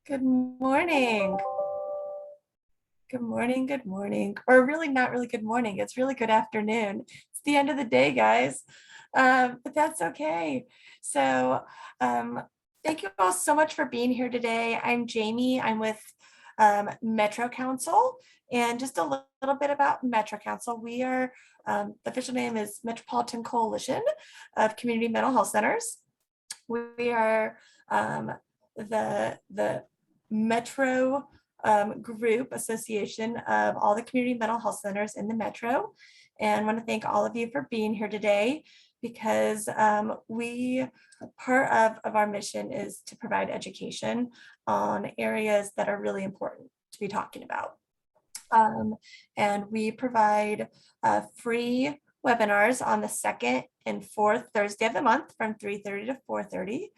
Good morning. Good morning. Good morning. Or really not really good morning. It's really good afternoon. It's the end of the day, guys. But that's okay. So thank you all so much for being here today. I'm Jamie. I'm with Metro Council. And just a little bit about Metro Council. We are, the official name is Metropolitan Coalition of Community Mental Health Centers. We are the Metro group association of all the community mental health centers in the Metro. And I want to thank all of you for being here today because part of our mission is to provide education on areas that are really important to be talking about. And we provide free webinars on the second and fourth Thursday of the month from 3:30 to 4:30.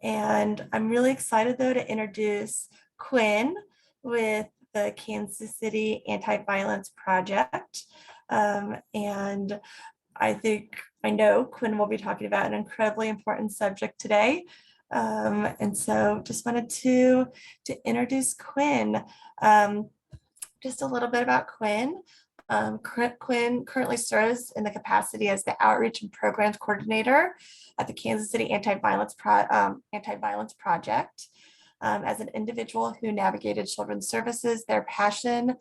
And I'm really excited though to introduce Quinn with the Kansas City Anti-Violence Project. And I know Quinn will be talking about an incredibly important subject today. And so just wanted to introduce Quinn. Just a little bit about Quinn. Quinn currently serves in the capacity as the Outreach and Programs Coordinator at the Kansas City Anti-Violence Project. As an individual who navigated children's services, their passion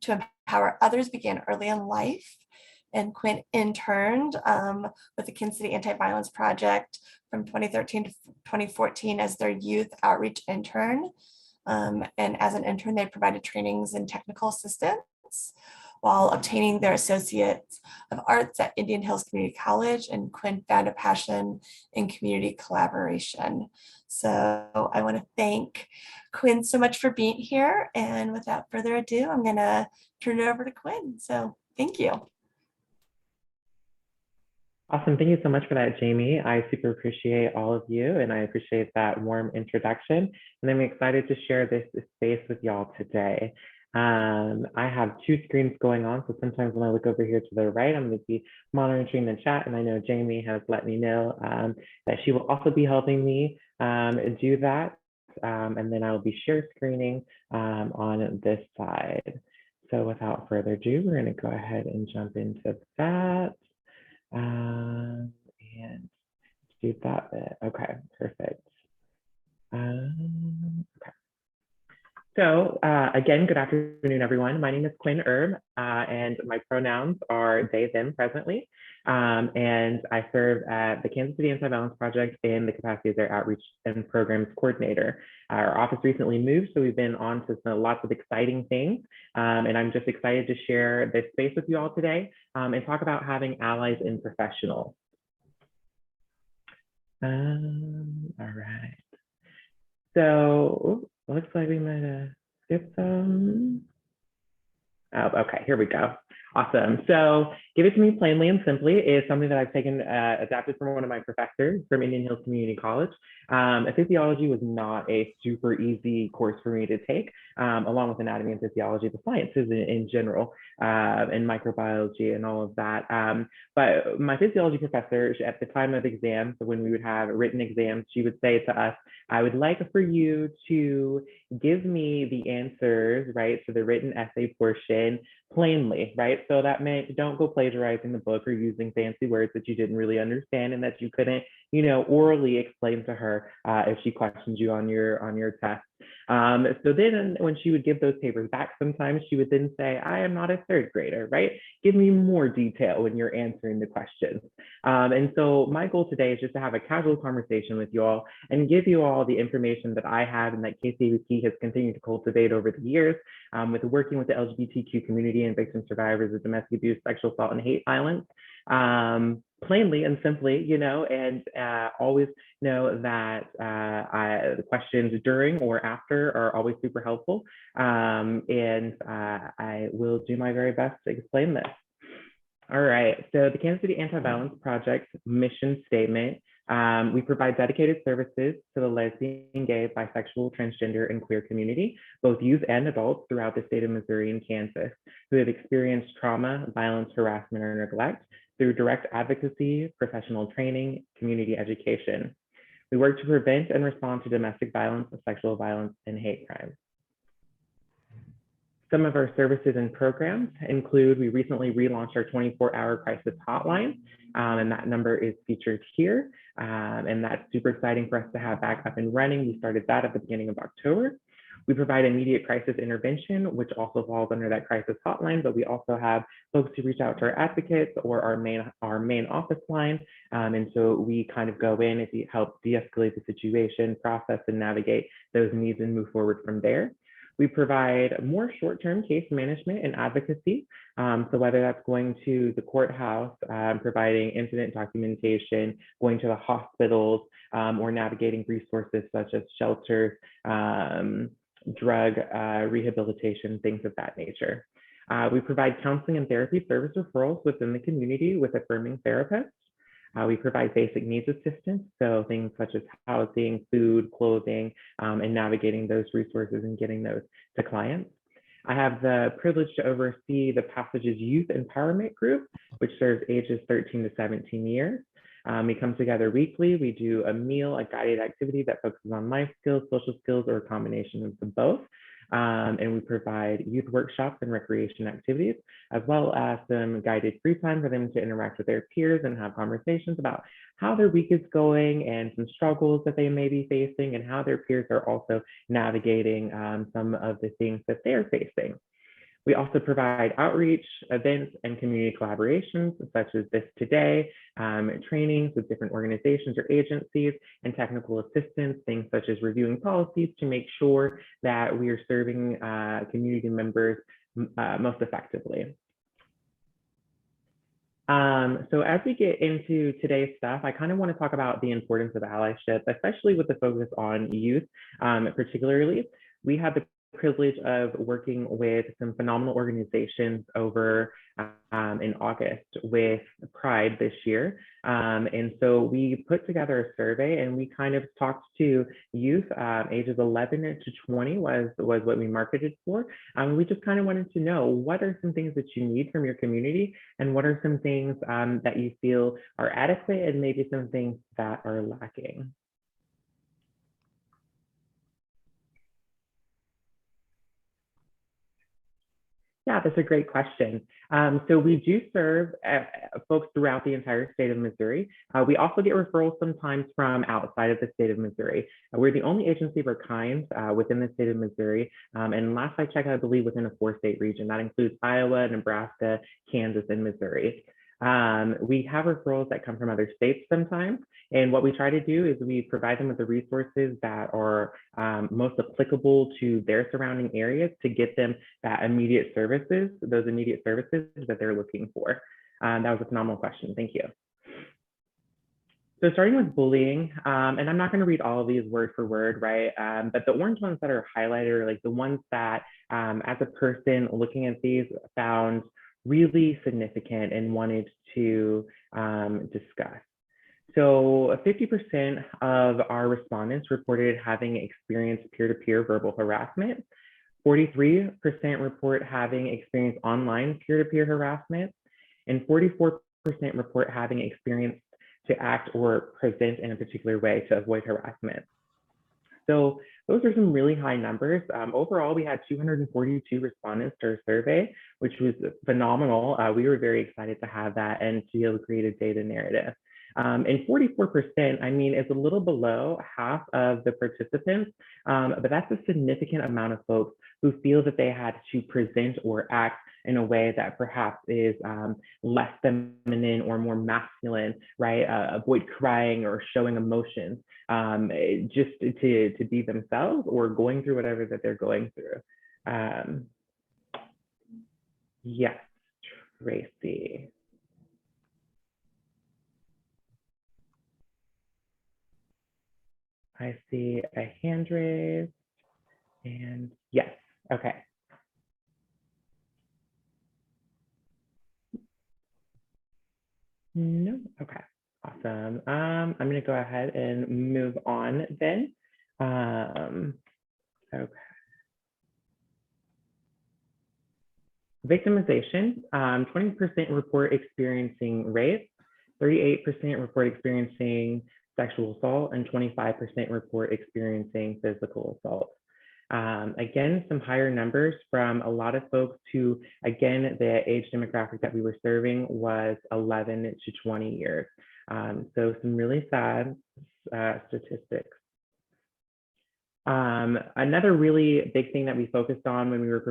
to empower others began early in life. And Quinn interned with the Kansas City Anti-Violence Project from 2013 to 2014 as their youth outreach intern. And as an intern, they provided trainings and technical assistance while obtaining their Associates of Arts at Indian Hills Community College. And Quinn found a passion in community collaboration. So I want to thank Quinn so much for being here. And without further ado, I'm going to turn it over to Quinn. So thank you. Awesome. Thank you so much for that, Jamie. I super appreciate all of you, and I appreciate that warm introduction. And I'm excited to share this space with y'all today. I have two screens going on, so sometimes when I look over here to the right, I'm going to be monitoring the chat, and I know Jamie has let me know that she will also be helping me do that. And then I will be share screening on this side. So without further ado, we're going to go ahead and jump into that. And do that bit. Okay, perfect. Okay. So again, good afternoon, everyone. My name is Quinn Erbe, and my pronouns are they, them presently. And I serve at the Kansas City Anti-Violence Project in the capacity as their Outreach and Programs Coordinator. Our office recently moved, so we've been on to lots of exciting things. And I'm just excited to share this space with you all today and talk about having allies in professionals. All right. So, looks like we might have skipped some. Oh, okay, here we go. Awesome. So Give It to Me Plainly and Simply is something that I've taken, adapted from one of my professors from Indian Hills Community College. Physiology was not a super easy course for me to take, along with anatomy and physiology, the sciences in general, and microbiology and all of that. But my physiology professor, at the time of exams, when we would have written exams, she would say to us, I would like for you to give me the answers, right, for the written essay portion plainly, right? So that meant don't go plagiarizing the book or using fancy words that you didn't really understand and that you couldn't, orally explain to her if she questioned you on your test. So then when she would give those papers back, sometimes she would then say, I am not a third grader, right? Give me more detail when you're answering the questions. And so my goal today is just to have a casual conversation with you all and give you all the information that I have and that KCAVP has continued to cultivate over the years with working with the LGBTQ community and victim survivors of domestic abuse, sexual assault, and hate violence. Plainly and simply, and always know that the questions during or after are always super helpful. And I will do my very best to explain this. All right, so the Kansas City Anti-Violence Project mission statement, we provide dedicated services to the lesbian, gay, bisexual, transgender, and queer community, both youth and adults throughout the state of Missouri and Kansas, who have experienced trauma, violence, harassment, or neglect through direct advocacy, professional training, community education. We work to prevent and respond to domestic violence, sexual violence, and hate crimes. Some of our services and programs include, we recently relaunched our 24-hour crisis hotline, and that number is featured here. And that's super exciting for us to have back up and running. We started that at the beginning of October. We provide immediate crisis intervention, which also falls under that crisis hotline, but we also have folks who reach out to our advocates or our main office line. And so we kind of go in to help de-escalate the situation, process and navigate those needs and move forward from there. We provide more short-term case management and advocacy. So whether that's going to the courthouse, providing incident documentation, going to the hospitals, or navigating resources such as shelters, drug rehabilitation, things of that nature. We provide counseling and therapy service referrals within the community with affirming therapists. We provide basic needs assistance, so things such as housing, food, clothing, and navigating those resources and getting those to clients. I have the privilege to oversee the Passages Youth Empowerment Group, which serves ages 13 to 17 years. We come together weekly. We do a meal, a guided activity that focuses on life skills, social skills, or a combination of the both. And we provide youth workshops and recreation activities, as well as some guided free time for them to interact with their peers and have conversations about how their week is going and some struggles that they may be facing and how their peers are also navigating some of the things that they're facing. We also provide outreach, events, and community collaborations, such as this today, trainings with different organizations or agencies, and technical assistance, things such as reviewing policies to make sure that we are serving community members most effectively. So as we get into today's stuff, I kind of want to talk about the importance of allyship, especially with the focus on youth, particularly. We have the privilege of working with some phenomenal organizations over in August with Pride this year. And so we put together a survey and we kind of talked to youth ages 11 to 20 was what we marketed for. We just kind of wanted to know, what are some things that you need from your community and what are some things that you feel are adequate and maybe some things that are lacking. Yeah, that's a great question. So we do serve folks throughout the entire state of Missouri. We also get referrals sometimes from outside of the state of Missouri. We're the only agency of our kind within the state of Missouri. And last I checked, I believe within a 4-state region. That includes Iowa, Nebraska, Kansas, and Missouri. We have referrals that come from other states sometimes. And what we try to do is we provide them with the resources that are most applicable to their surrounding areas to get them that immediate services, those immediate services that they're looking for. That was a phenomenal question. Thank you. So starting with bullying, and I'm not going to read all of these word for word, right? But the orange ones that are highlighted are like the ones that, as a person looking at these, found really significant and wanted to discuss. So 50% of our respondents reported having experienced peer-to-peer verbal harassment. 43% report having experienced online peer-to-peer harassment, and 44% report having experienced to act or present in a particular way to avoid harassment. So those are some really high numbers. Overall, we had 242 respondents to our survey, which was phenomenal. We were very excited to have that and to be able to create a data narrative. And 44%, I mean, is a little below half of the participants, but that's a significant amount of folks who feel that they had to present or act in a way that perhaps is less feminine or more masculine, right? Avoid crying or showing emotions, just to be themselves or going through whatever that they're going through. Yes, Tracy. I see a hand raised, and yes, okay. No, okay, awesome. I'm gonna go ahead and move on then. Okay. Victimization, 20% report experiencing rape, 38% report experiencing sexual assault, and 25% report experiencing physical assault. Again, some higher numbers from a lot of folks who, again, the age demographic that we were serving was 11 to 20 years. So some really sad statistics. Another really big thing that we focused on when we were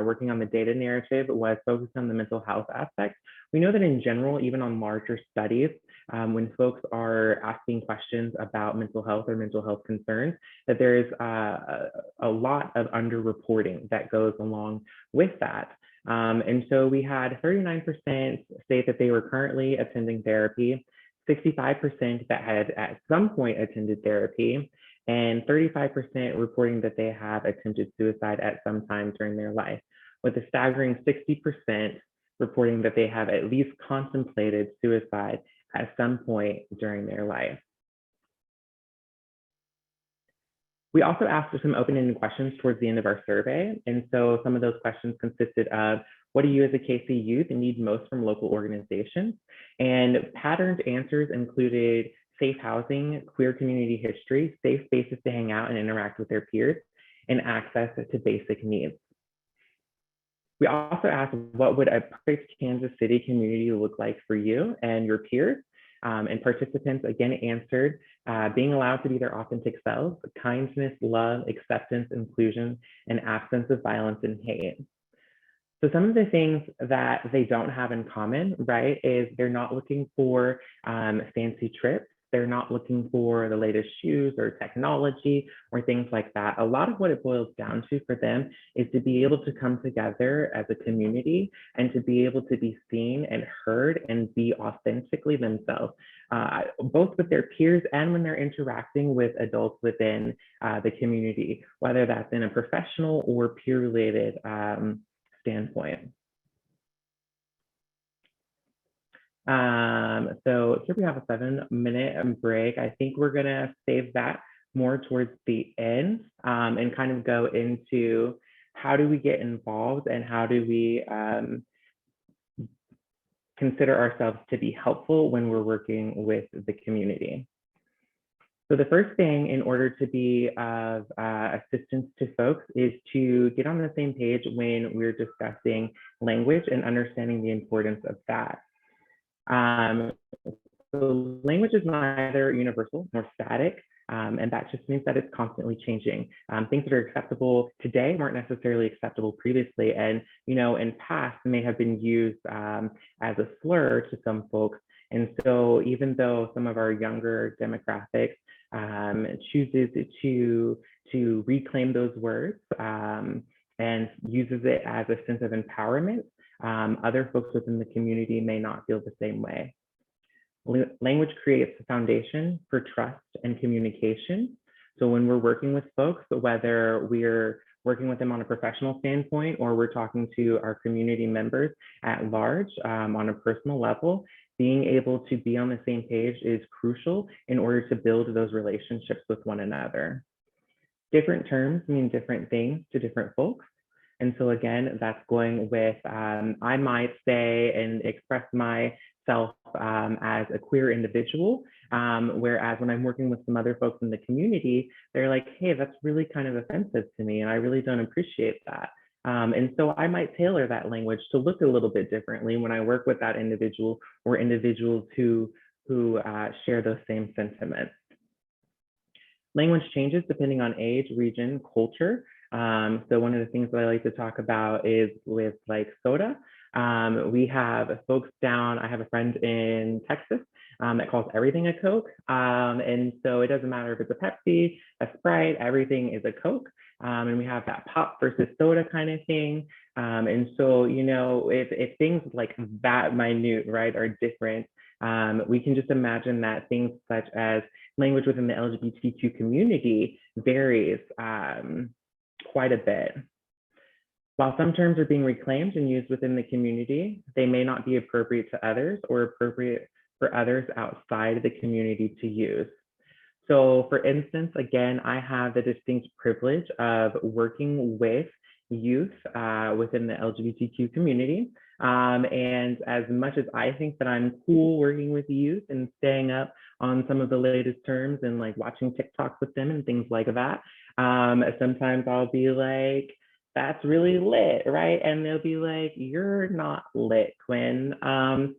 working on the data narrative was focused on the mental health aspect. We know that in general, even on larger studies, when folks are asking questions about mental health or mental health concerns, that there is a lot of underreporting that goes along with that. And so we had 39% say that they were currently attending therapy, 65% that had at some point attended therapy, and 35% reporting that they have attempted suicide at some time during their life, with a staggering 60% reporting that they have at least contemplated suicide at some point during their life. We also asked for some open-ended questions towards the end of our survey. And so some of those questions consisted of, what do you as a KC youth need most from local organizations? And patterned answers included safe housing, queer community history, safe spaces to hang out and interact with their peers, and access to basic needs. We also asked, what would a perfect Kansas City community look like for you and your peers? And participants again answered, being allowed to be their authentic selves, kindness, love, acceptance, inclusion, and absence of violence and hate. So some of the things that they don't have in common, right, is they're not looking for fancy trips. They're not looking for the latest shoes or technology or things like that. A lot of what it boils down to for them is to be able to come together as a community and to be able to be seen and heard and be authentically themselves, both with their peers and when they're interacting with adults within the community, whether that's in a professional or peer-related standpoint. So here we have a 7-minute break. I think we're gonna save that more towards the end and kind of go into how do we get involved and how do we consider ourselves to be helpful when we're working with the community. So the first thing in order to be of assistance to folks is to get on the same page when we're discussing language and understanding the importance of that. So language is neither universal nor static, and that just means that it's constantly changing. Things that are acceptable today weren't necessarily acceptable previously, and in past may have been used as a slur to some folks. And so even though some of our younger demographics chooses to reclaim those words and uses it as a sense of empowerment, other folks within the community may not feel the same way. Language creates a foundation for trust and communication. So when we're working with folks, whether we're working with them on a professional standpoint or we're talking to our community members at large on a personal level, being able to be on the same page is crucial in order to build those relationships with one another. Different terms mean different things to different folks. And so again, that's going with, I might say and express myself as a queer individual, whereas when I'm working with some other folks in the community, they're like, hey, that's really kind of offensive to me, and I really don't appreciate that. And so I might tailor that language to look a little bit differently when I work with that individual or individuals who share those same sentiments. Language changes depending on age, region, culture. So one of the things that I like to talk about is with like soda. We have folks down, I have a friend in Texas that calls everything a Coke. And so it doesn't matter if it's a Pepsi, a Sprite, everything is a Coke. And we have that pop versus soda kind of thing. And so, if things like that minute, right, are different, we can just imagine that things such as language within the LGBTQ community varies quite a bit. While some terms are being reclaimed and used within the community, they may not be appropriate to others or appropriate for others outside the community to use. So for instance, again, I have the distinct privilege of working with youth within the LGBTQ community. And as much as I think that I'm cool working with youth and staying up on some of the latest terms and like watching TikToks with them and things like that, sometimes I'll be like, that's really lit, right? And they'll be like, you're not lit, Quinn.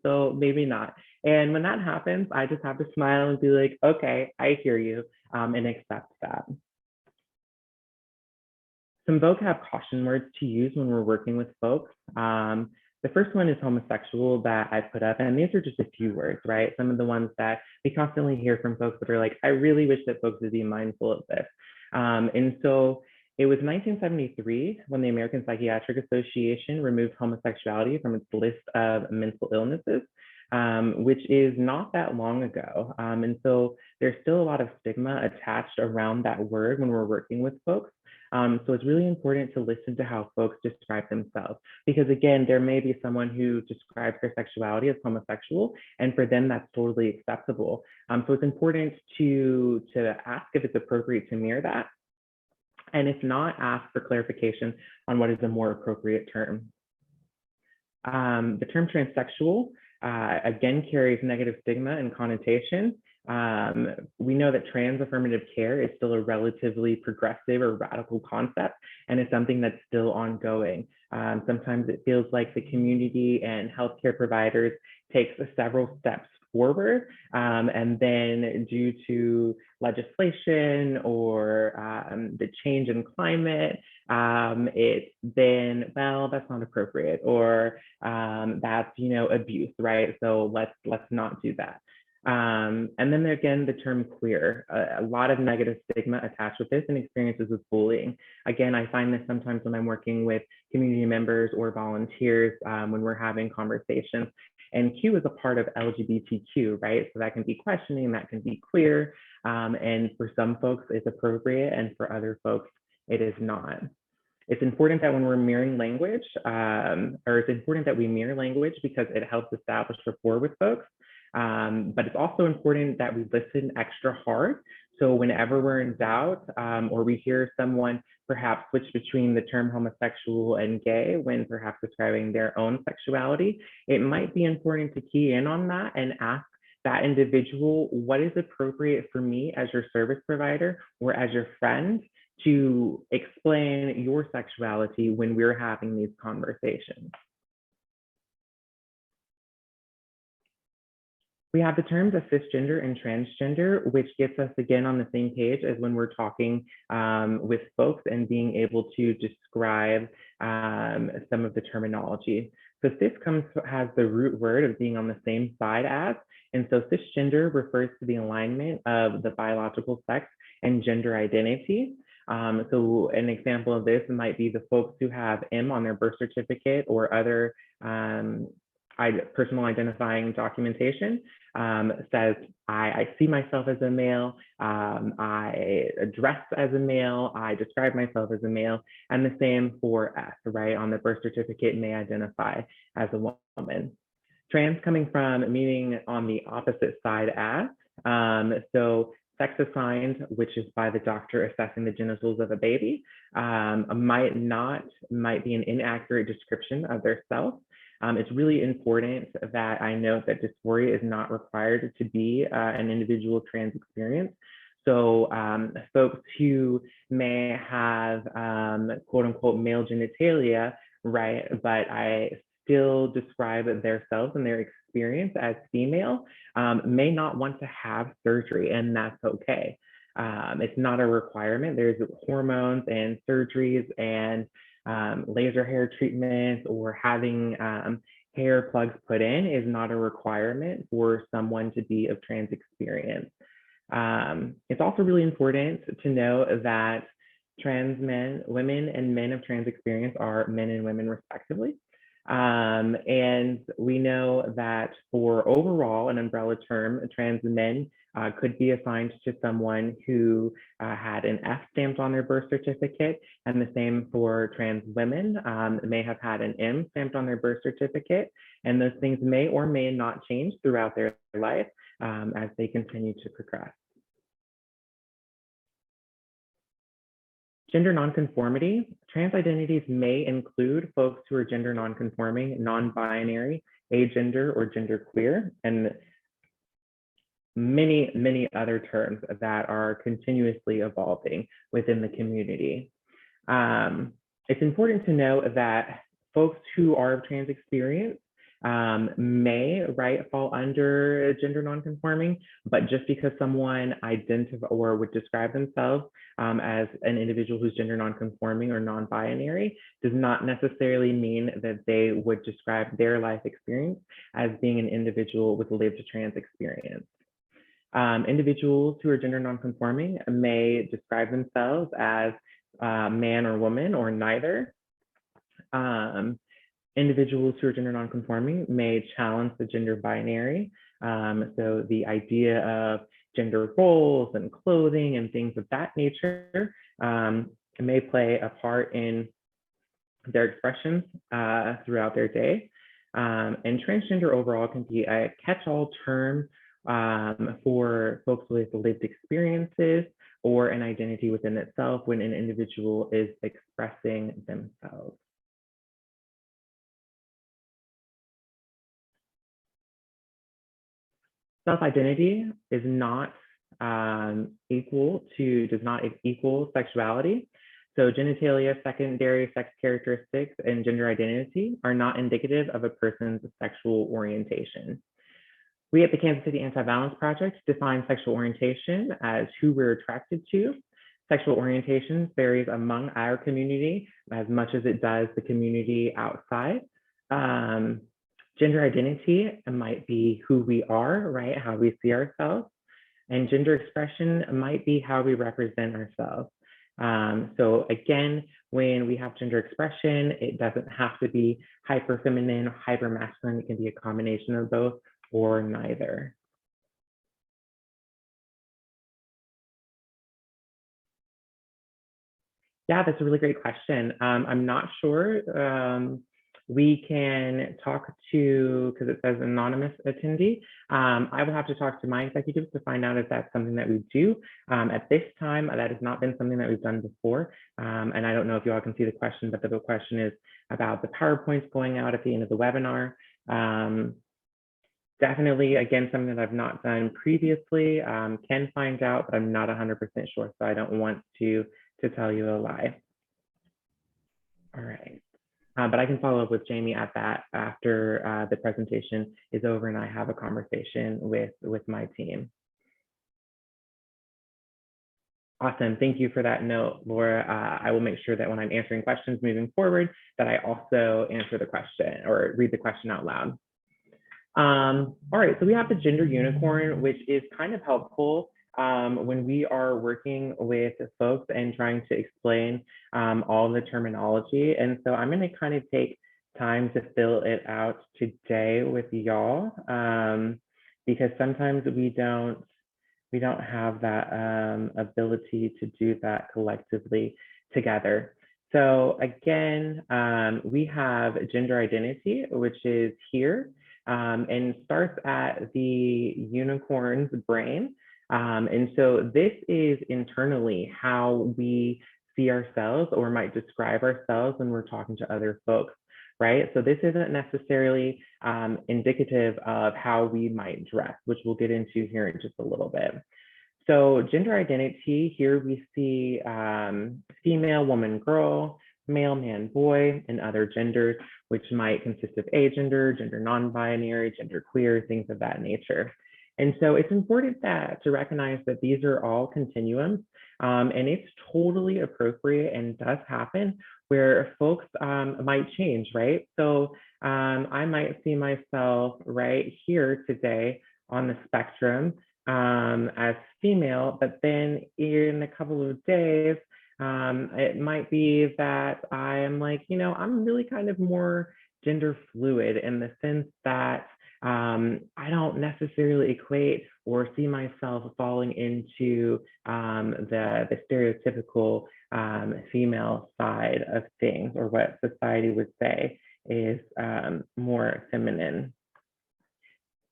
So maybe not. And when that happens, I just have to smile and be like, okay, I hear you, and accept that. Some vocab caution words to use when we're working with folks. The first one is homosexual that I put up, and these are just a few words, right? Some of the ones that we constantly hear from folks that are like, I really wish that folks would be mindful of this. And so it was 1973 when the American Psychiatric Association removed homosexuality from its list of mental illnesses, which is not that long ago. And so there's still a lot of stigma attached around that word when we're working with folks. So it's really important to listen to how folks describe themselves, because again, there may be someone who describes their sexuality as homosexual, and for them that's totally acceptable. So it's important to ask if it's appropriate to mirror that, and if not, ask for clarification on what is a more appropriate term. The term transsexual, again, carries negative stigma and connotation. We know that trans affirmative care is still a relatively progressive or radical concept, and it's something that's still ongoing. Sometimes it feels like the community and healthcare providers take several steps forward, and then due to legislation or the change in climate, it's then, well, that's not appropriate, or that's, you know, abuse, right? So let's not do that. And then again, the term queer, a lot of negative stigma attached with this and experiences with bullying. Again, I find this sometimes when I'm working with community members or volunteers when we're having conversations. And Q is a part of LGBTQ, right? So that can be questioning, that can be queer. And for some folks, it's appropriate, and for other folks, it is not. It's important that when we're mirroring language, or it's important that we mirror language because it helps establish rapport with folks. But it's also important that we listen extra hard. So whenever we're in doubt, or we hear someone perhaps switch between the term homosexual and gay when perhaps describing their own sexuality, it might be important to key in on that and ask that individual, what is appropriate for me as your service provider or as your friend to explain your sexuality when we're having these conversations. We have the terms of cisgender and transgender, which gets us again on the same page as when we're talking with folks and being able to describe some of the terminology. So cis has the root word of being on the same side as, and so cisgender refers to the alignment of the biological sex and gender identity. So an example of this might be the folks who have M on their birth certificate or other personal identifying documentation, says, I see myself as a male, I dress as a male, I describe myself as a male, and the same for S, right? On the birth certificate may identify as a woman. Trans coming from meaning on the opposite side as, so sex assigned, which is by the doctor assessing the genitals of a baby, might be an inaccurate description of their self. It's really important that I note that dysphoria is not required to be an individual trans experience. So folks who may have quote unquote male genitalia, right, but I still describe themselves and their experience as female, may not want to have surgery, and that's okay. It's not a requirement. There's hormones and surgeries and laser hair treatments or having hair plugs put in is not a requirement for someone to be of trans experience. It's also really important to know that trans men, women and men of trans experience are men and women respectively. And we know that for overall, an umbrella term, trans men could be assigned to someone who had an F stamped on their birth certificate, and the same for trans women, may have had an M stamped on their birth certificate, and those things may or may not change throughout their life as they continue to progress. Gender nonconformity. Trans identities may include folks who are gender nonconforming, non-binary, agender, or genderqueer, and many, many other terms that are continuously evolving within the community. It's important to note that folks who are of trans experience may fall under gender nonconforming, but just because someone identifies or would describe themselves as an individual who's gender nonconforming or non-binary does not necessarily mean that they would describe their life experience as being an individual with lived trans experience. Individuals who are gender nonconforming may describe themselves as man or woman or neither. Individuals who are gender nonconforming may challenge the gender binary. So the idea of gender roles and clothing and things of that nature may play a part in their expressions throughout their day. And transgender overall can be a catch-all term for folks with lived experiences or an identity within itself when an individual is expressing themselves. Self-identity is not does not equal sexuality. So genitalia, secondary sex characteristics, and gender identity are not indicative of a person's sexual orientation. We at the Kansas City Anti-Violence Project define sexual orientation as who we're attracted to. Sexual orientation varies among our community as much as it does the community outside. Gender identity might be who we are, right? How we see ourselves. And gender expression might be how we represent ourselves. So again, when we have gender expression, it doesn't have to be hyper feminine or hyper masculine. It can be a combination of both or neither. Yeah, that's a really great question. I'm not sure. We can talk to, because it says anonymous attendee. I will have to talk to my executives to find out if that's something that we do. At this time, that has not been something that we've done before. And I don't know if you all can see the question, but the question is about the PowerPoints going out at the end of the webinar. Definitely, again, something that I've not done previously, can find out, but I'm not 100% sure, so I don't want to tell you a lie. All right, but I can follow up with Jamie at that after the presentation is over and I have a conversation with my team. Awesome, thank you for that note, Laura. I will make sure that when I'm answering questions moving forward, that I also answer the question or read the question out loud. All right, so we have the gender unicorn, which is kind of helpful when we are working with folks and trying to explain all the terminology. And so I'm going to kind of take time to fill it out today with y'all because sometimes we don't have that ability to do that collectively together. So again, we have gender identity, which is here. And starts at the unicorn's brain. And so this is internally how we see ourselves or might describe ourselves when we're talking to other folks, right? So this isn't necessarily indicative of how we might dress, which we'll get into here in just a little bit. So gender identity, here we see female, woman, girl, male, man, boy, and other genders, which might consist of agender, gender non-binary, gender queer, things of that nature. And so it's important to recognize that these are all continuums, and it's totally appropriate and does happen where folks might change, right? So I might see myself right here today on the spectrum as female, but then in a couple of days, it might be that I am like, I'm really kind of more gender fluid in the sense that I don't necessarily equate or see myself falling into the stereotypical female side of things, or what society would say is more feminine.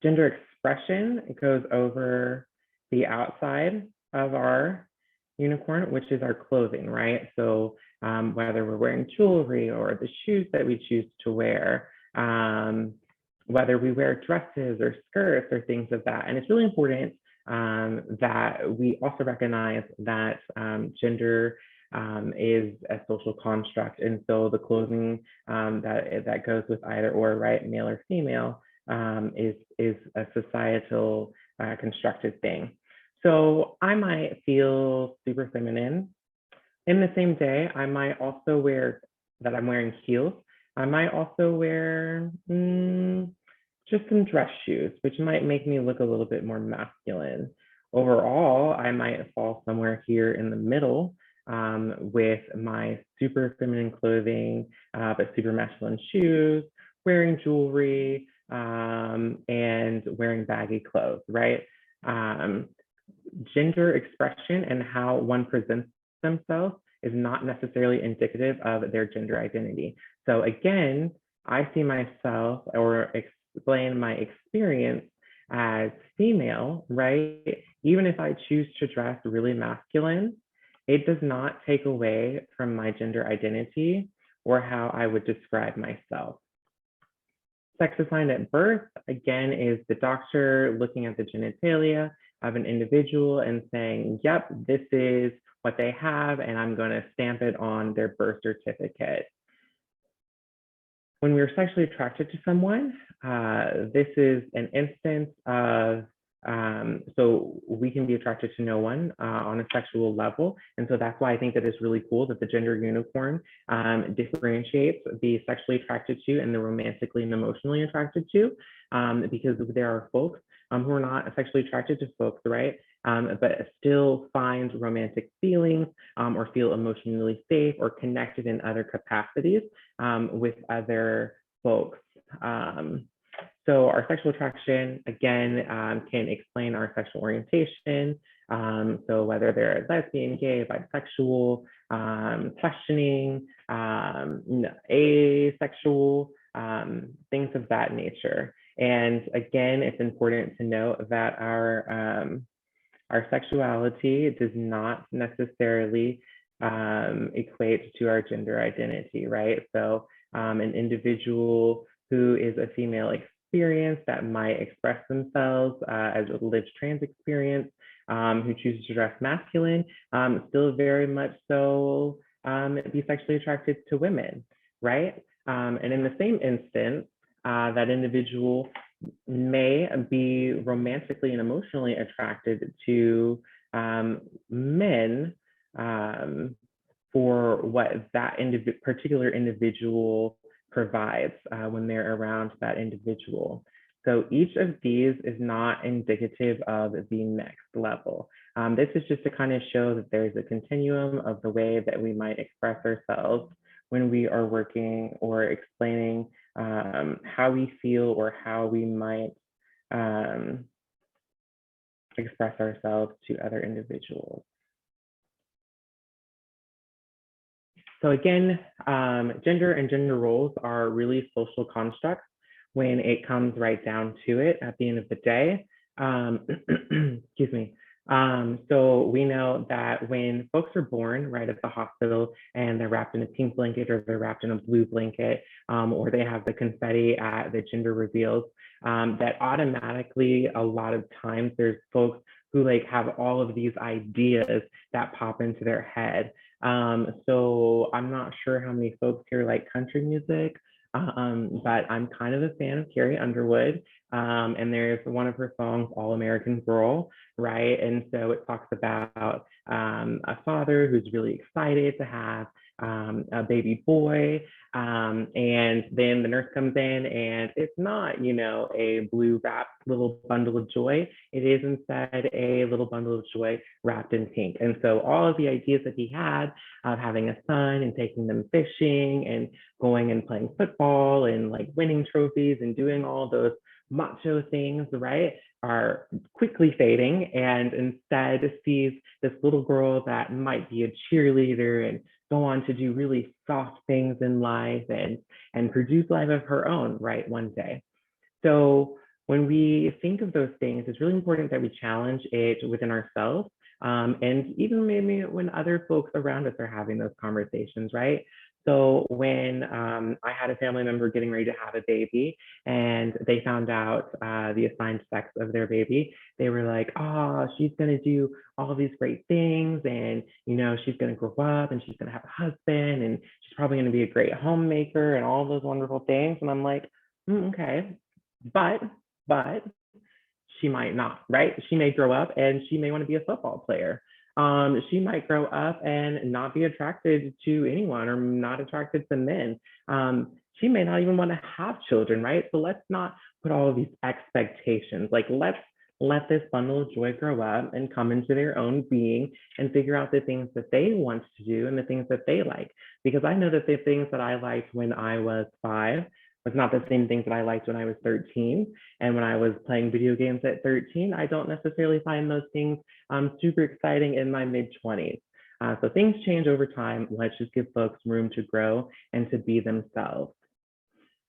Gender expression, it goes over the outside of our unicorn, which is our clothing, right? So whether we're wearing jewelry or the shoes that we choose to wear, whether we wear dresses or skirts or things of that. And it's really important that we also recognize that gender is a social construct. And so the clothing that goes with either or, right, male or female, is a societal constructed thing. So I might feel super feminine. In the same day, I might also wear that I'm wearing heels. I might also wear just some dress shoes, which might make me look a little bit more masculine. Overall, I might fall somewhere here in the middle with my super feminine clothing, but super masculine shoes, wearing jewelry, and wearing baggy clothes, right? Gender expression and how one presents themselves is not necessarily indicative of their gender identity. So again, I see myself or explain my experience as female, right? Even if I choose to dress really masculine, it does not take away from my gender identity or how I would describe myself. Sex assigned at birth, again, is the doctor looking at the genitalia of an individual and saying, yep, this is what they have, and I'm going to stamp it on their birth certificate. When we're sexually attracted to someone, this is an instance of, so we can be attracted to no one on a sexual level. And so that's why I think that it's really cool that the gender unicorn differentiates the sexually attracted to and the romantically and emotionally attracted to, because there are folks who are not sexually attracted to folks, right? But still find romantic feelings or feel emotionally safe or connected in other capacities with other folks. So our sexual attraction, again, can explain our sexual orientation. So whether they're lesbian, gay, bisexual, questioning, asexual, things of that nature. And again, it's important to note that our sexuality does not necessarily equate to our gender identity, right? So an individual who is a female experience that might express themselves as a lived trans experience, who chooses to dress masculine, still very much so be sexually attracted to women, right? And in the same instance, that individual may be romantically and emotionally attracted to men for what that particular individual provides when they're around that individual. So each of these is not indicative of the next level. This is just to kind of show that there's a continuum of the way that we might express ourselves when we are working or explaining how we feel or how we might express ourselves to other individuals. So again, gender and gender roles are really social constructs when it comes right down to it at the end of the day. Excuse me. So we know that when folks are born right at the hospital and they're wrapped in a pink blanket or they're wrapped in a blue blanket, or they have the confetti at the gender reveals, that automatically a lot of times there's folks who like have all of these ideas that pop into their head. So I'm not sure how many folks here like country music, but I'm kind of a fan of Carrie Underwood. And there's one of her songs, All American Girl, right? And so it talks about a father who's really excited to have a baby boy. And then the nurse comes in and it's not, you know, a blue wrapped little bundle of joy. It is instead a little bundle of joy wrapped in pink. And so all of the ideas that he had of having a son and taking them fishing and going and playing football and like winning trophies and doing all those macho things, right, are quickly fading, and instead sees this little girl that might be a cheerleader and go on to do really soft things in life and produce life of her own, right, one day. So when we think of those things, it's really important that we challenge it within ourselves and even maybe when other folks around us are having those conversations, right? So when I had a family member getting ready to have a baby and they found out the assigned sex of their baby, they were like, oh, she's going to do all these great things. And, she's going to grow up and she's going to have a husband and she's probably going to be a great homemaker and all those wonderful things. And I'm like, okay, but she might not, right? She may grow up and she may want to be a football player. She might grow up and not be attracted to anyone or not attracted to men. She may not even want to have children, right? So let's not put all of these expectations. Like, let's let this bundle of joy grow up and come into their own being and figure out the things that they want to do and the things that they like. Because I know that the things that I liked when I was 5 was not the same things that I liked when I was 13. And when I was playing video games at 13, I don't necessarily find those things super exciting in my mid-20s. So things change over time. Let's just give folks room to grow and to be themselves.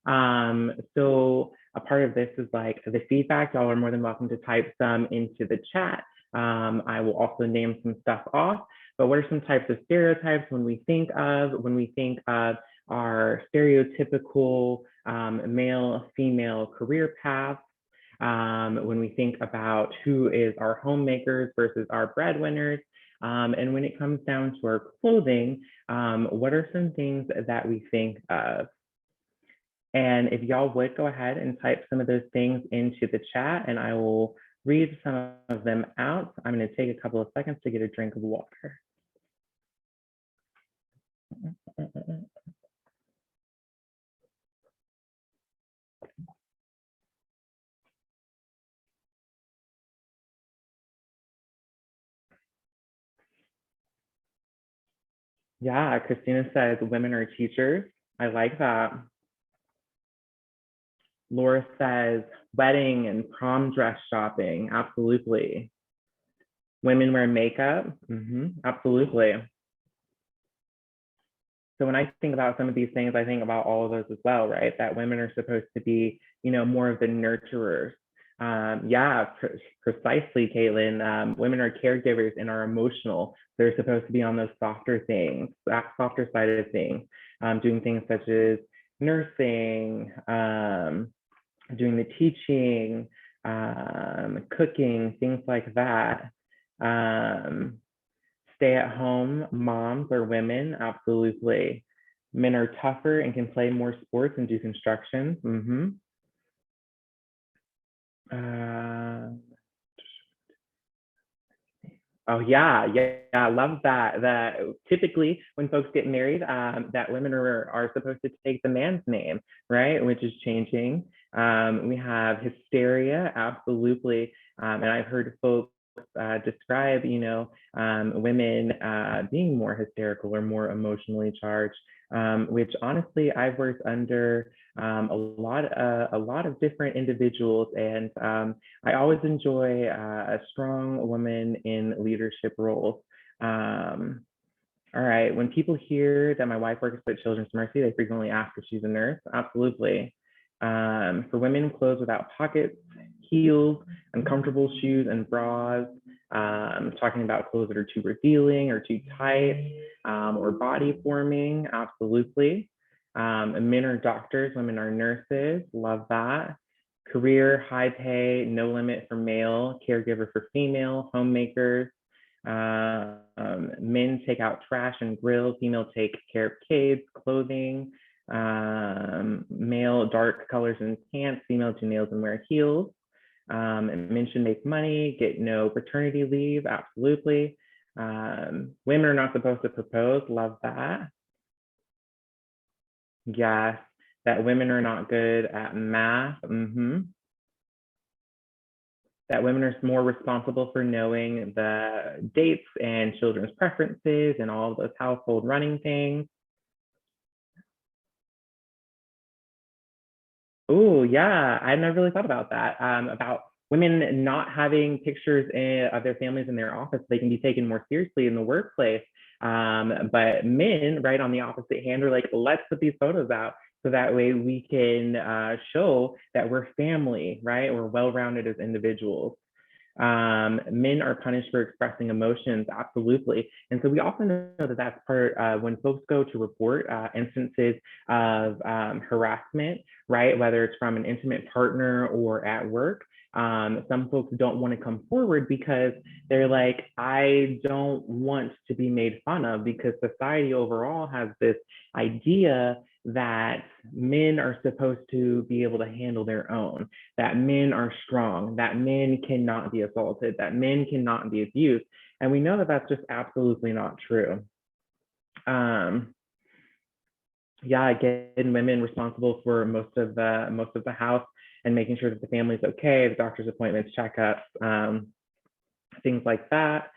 So a part of this is like the feedback. Y'all are more than welcome to type some into the chat. I will also name some stuff off, but what are some types of stereotypes when we think of our stereotypical male, female career paths? When we think about who is our homemakers versus our breadwinners, and when it comes down to our clothing, what are some things that we think of? And if y'all would go ahead and type some of those things into the chat, and I will read some of them out. I'm going to take a couple of seconds to get a drink of water. Yeah, Christina says women are teachers. I like that. Laura says wedding and prom dress shopping. Absolutely. Women wear makeup. Absolutely. So when I think about some of these things, I think about all of those as well, right? That women are supposed to be, more of the nurturers. Yeah, precisely, Caitlin. Women are caregivers and are emotional. They're supposed to be on those softer things, that softer side of things, doing things such as nursing, doing the teaching, cooking, things like that. Stay-at-home moms or women, absolutely. Men are tougher and can play more sports and do construction. Oh yeah, I love that. That typically when folks get married, that women are supposed to take the man's name, right? Which is changing. We have hysteria, absolutely, and I've heard folks describe, women being more hysterical or more emotionally charged, which honestly I've worked under a lot of different individuals, and I always enjoy a strong woman in leadership roles. All right, when people hear that my wife works at Children's Mercy, they frequently ask if she's a nurse. Absolutely. For women, clothes without pockets, heels, uncomfortable shoes and bras, talking about clothes that are too revealing or too tight, or body forming, absolutely. Men are doctors, women are nurses, love that. Career, high pay, no limit for male, caregiver for female, homemakers. Men take out trash and grill, female take care of kids, clothing. Male dark colors and pants, female do nails and wear heels. Men should make money, get no paternity leave, absolutely. Women are not supposed to propose, love that. Yes, that women are not good at math. That women are more responsible for knowing the dates and children's preferences and all of those household running things. Oh, yeah, I never really thought about that, about women not having pictures of their families in their office. They can be taken more seriously in the workplace. But men, right, on the opposite hand, are like, let's put these photos out so that way we can show that we're family, right? We're well-rounded as individuals. Men are punished for expressing emotions, absolutely. And so we also know that that's part when folks go to report instances of harassment, right? Whether it's from an intimate partner or at work. Some folks don't want to come forward because they're like, I don't want to be made fun of, because society overall has this idea that men are supposed to be able to handle their own, that men are strong, that men cannot be assaulted, that men cannot be abused. And we know that that's just absolutely not true. Yeah, again, women responsible for most of the house and making sure that the family's okay, the doctor's appointments, checkups, things like that.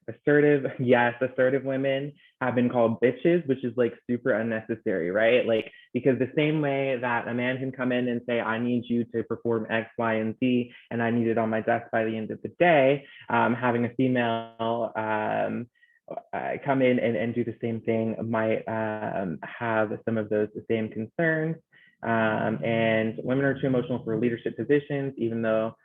Assertive women have been called bitches, which is like super unnecessary, right? Like, because the same way that a man can come in and say, I need you to perform X, Y, and Z, and I need it on my desk by the end of the day, having a female come in and do the same thing might have some of those same concerns. And women are too emotional for leadership positions, even though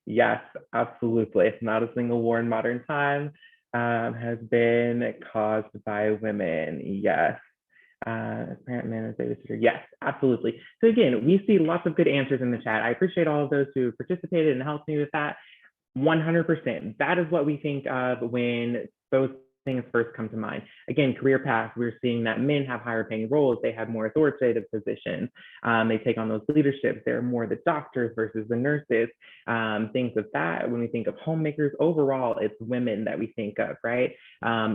yes, absolutely. Not a single war in modern time has been caused by women. Yes. Parent, man, babysitter. Yes, absolutely. So again, we see lots of good answers in the chat. I appreciate all of those who participated and helped me with that. 100%. That is what we think of when those things first come to mind. Again, career paths, we're seeing that men have higher paying roles, they have more authoritative positions, they take on those leaderships, they're more the doctors versus the nurses, things of that. When we think of homemakers, overall, it's women that we think of, right?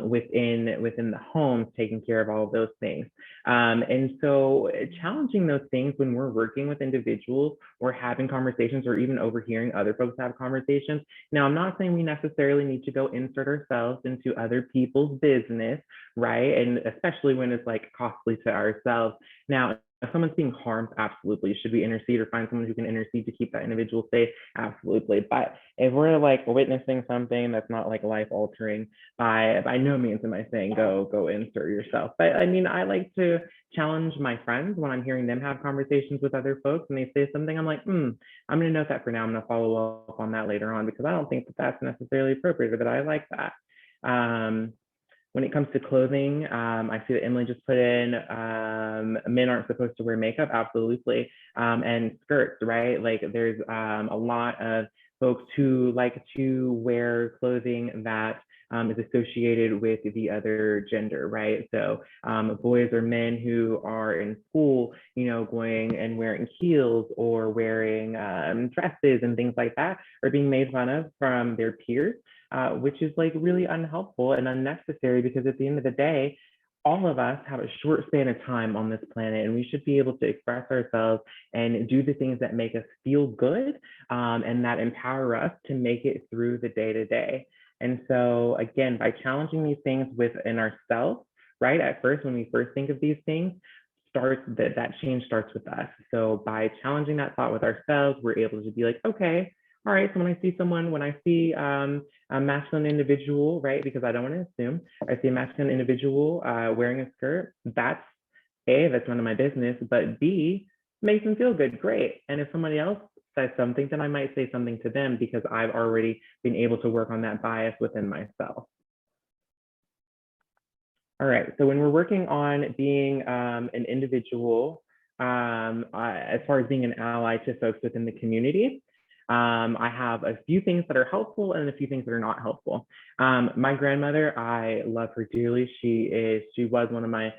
Within the homes, taking care of all of those things. And so challenging those things when we're working with individuals or having conversations or even overhearing other folks have conversations. Now, I'm not saying we necessarily need to go insert ourselves into other people's business, right? And especially when it's like costly to ourselves. Now, if someone's being harmed, absolutely. Should we intercede or find someone who can intercede to keep that individual safe? Absolutely. But if we're like witnessing something that's not like life altering, by no means am I saying go insert yourself. But I mean, I like to challenge my friends when I'm hearing them have conversations with other folks and they say something, I'm like, I'm going to note that for now. I'm going to follow up on that later on, because I don't think that that's necessarily appropriate, or that I like that. When it comes to clothing, I see that Emily just put in, men aren't supposed to wear makeup, absolutely, and skirts, right? Like there's a lot of folks who like to wear clothing that is associated with the other gender, right? So boys or men who are in school, you know, going and wearing heels or wearing dresses and things like that are being made fun of from their peers. Which is like really unhelpful and unnecessary, because at the end of the day, all of us have a short span of time on this planet, and we should be able to express ourselves and do the things that make us feel good, and that empower us to make it through the day to day. And so again, by challenging these things within ourselves, right? At first, when we first think of these things, that change starts with us. So by challenging that thought with ourselves, we're able to be like, okay, all right, so when I see a masculine individual, right, because I don't want to assume, I see a masculine individual wearing a skirt, that's A, that's none of my business, but B, makes them feel good, great. And if somebody else says something, then I might say something to them, because I've already been able to work on that bias within myself. All right, so when we're working on being an individual, as far as being an ally to folks within the community, I have a few things that are helpful and a few things that are not helpful. My grandmother, I love her dearly. She was one of my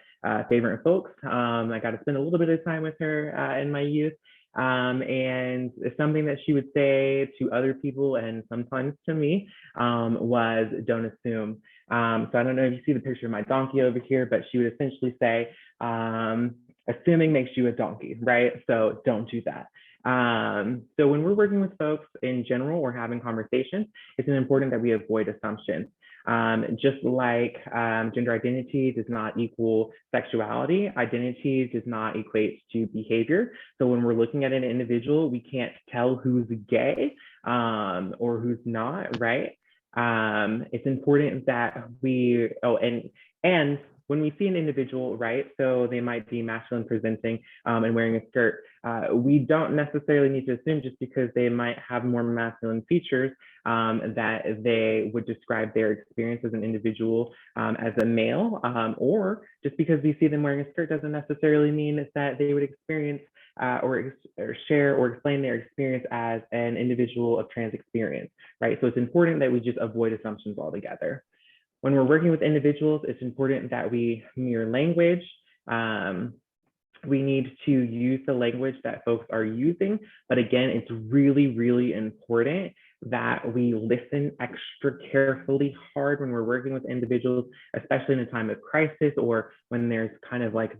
favorite folks. I got to spend a little bit of time with her in my youth. And something that she would say to other people and sometimes to me was, don't assume. So I don't know if you see the picture of my donkey over here, but she would essentially say, assuming makes you a donkey, right? So don't do that. So when we're working with folks in general or having conversations, it's important that we avoid assumptions. Just like gender identity does not equal sexuality, identity does not equate to behavior. So when we're looking at an individual, we can't tell who's gay or who's not, right? It's important that we, and when we see an individual, right, so they might be masculine presenting and wearing a skirt, we don't necessarily need to assume just because they might have more masculine features that they would describe their experience as an individual as a male, or just because we see them wearing a skirt doesn't necessarily mean that they would experience or share or explain their experience as an individual of trans experience, right? So it's important that we just avoid assumptions altogether. When we're working with individuals, it's important that we mirror language. We need to use the language that folks are using, but again, it's really, really important that we listen extra carefully hard when we're working with individuals, especially in a time of crisis or when there's kind of like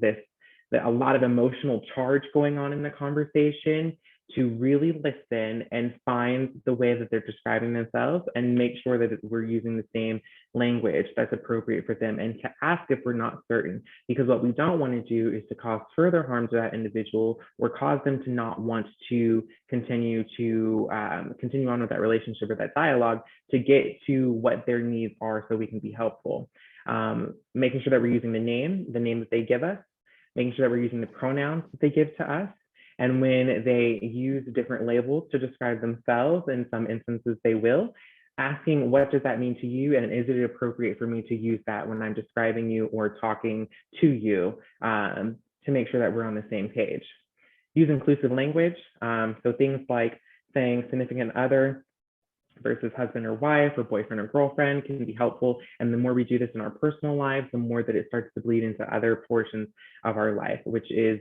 a lot of emotional charge going on in the conversation, to really listen and find the way that they're describing themselves and make sure that we're using the same language that's appropriate for them, and to ask if we're not certain, because what we don't want to do is to cause further harm to that individual or cause them to not want to continue on with that relationship or that dialogue to get to what their needs are so we can be helpful. Making sure that we're using the name that they give us, making sure that we're using the pronouns that they give to us. And when they use different labels to describe themselves, in some instances they will, asking what does that mean to you, and is it appropriate for me to use that when I'm describing you or talking to you, to make sure that we're on the same page. Use inclusive language, so things like saying significant other versus husband or wife or boyfriend or girlfriend can be helpful. And the more we do this in our personal lives, the more that it starts to bleed into other portions of our life, which is,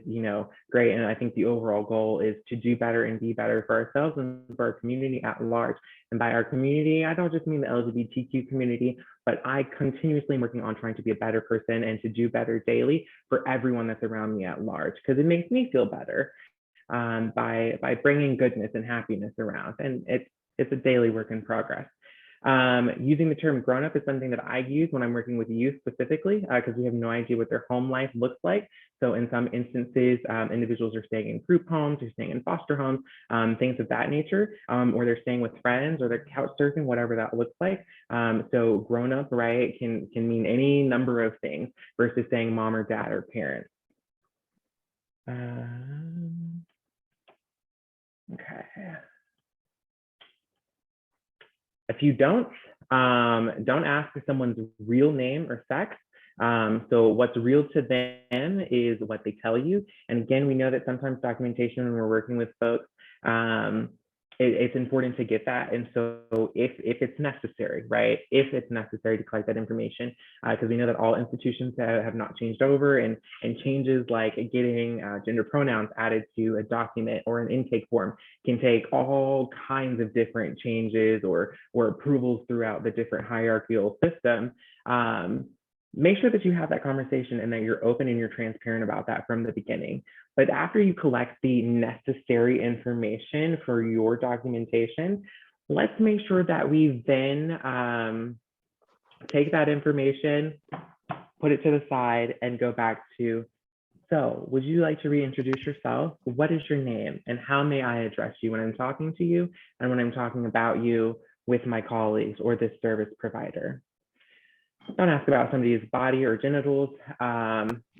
great. And I think the overall goal is to do better and be better for ourselves and for our community at large. And by our community, I don't just mean the LGBTQ community, but I continuously am working on trying to be a better person and to do better daily for everyone that's around me at large, because it makes me feel better by bringing goodness and happiness around. And it's a daily work in progress. Using the term grown-up is something that I use when I'm working with youth specifically, because we have no idea what their home life looks like. So in some instances, individuals are staying in group homes, or staying in foster homes, things of that nature, or they're staying with friends, or they're couch surfing, whatever that looks like. So grown-up, right, can mean any number of things versus saying mom or dad or parent. Okay. If you don't ask for someone's real name or sex. So what's real to them is what they tell you. And again, we know that sometimes documentation when we're working with folks, it's important to get that. And so if it's necessary, right? If it's necessary to collect that information, because we know that all institutions have not changed over, and changes like getting gender pronouns added to a document or an intake form can take all kinds of different changes or approvals throughout the different hierarchical system. Make sure that you have that conversation and that you're open and you're transparent about that from the beginning. But after you collect the necessary information for your documentation, let's make sure that we then take that information, put it to the side, and go back to, so would you like to reintroduce yourself? What is your name? And how may I address you when I'm talking to you and when I'm talking about you with my colleagues or this service provider? Don't ask about somebody's body or genitals.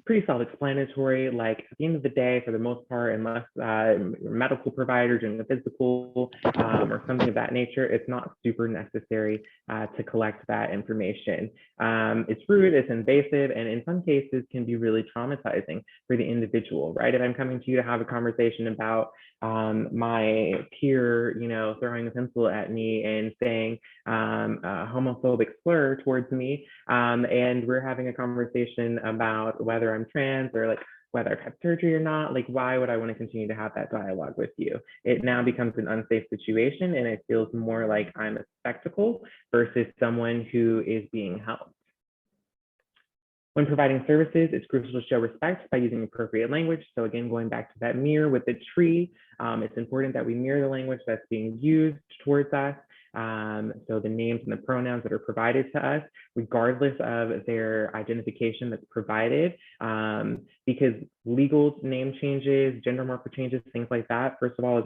Pretty self-explanatory. Like at the end of the day, for the most part, unless you're a medical provider doing a physical or something of that nature, it's not super necessary to collect that information. It's rude, it's invasive, and in some cases can be really traumatizing for the individual, right? If I'm coming to you to have a conversation about my peer, throwing a pencil at me and saying a homophobic slur towards me, and we're having a conversation about whether I'm trans or like whether I've had surgery or not, like why would I want to continue to have that dialogue with you? It now becomes an unsafe situation, and it feels more like I'm a spectacle versus someone who is being helped. When providing services, it's crucial to show respect by using appropriate language. So again, going back to that mirror with the tree, it's important that we mirror the language that's being used towards us. So the names and the pronouns that are provided to us, regardless of their identification that's provided, because legal name changes, gender marker changes, things like that, first of all, is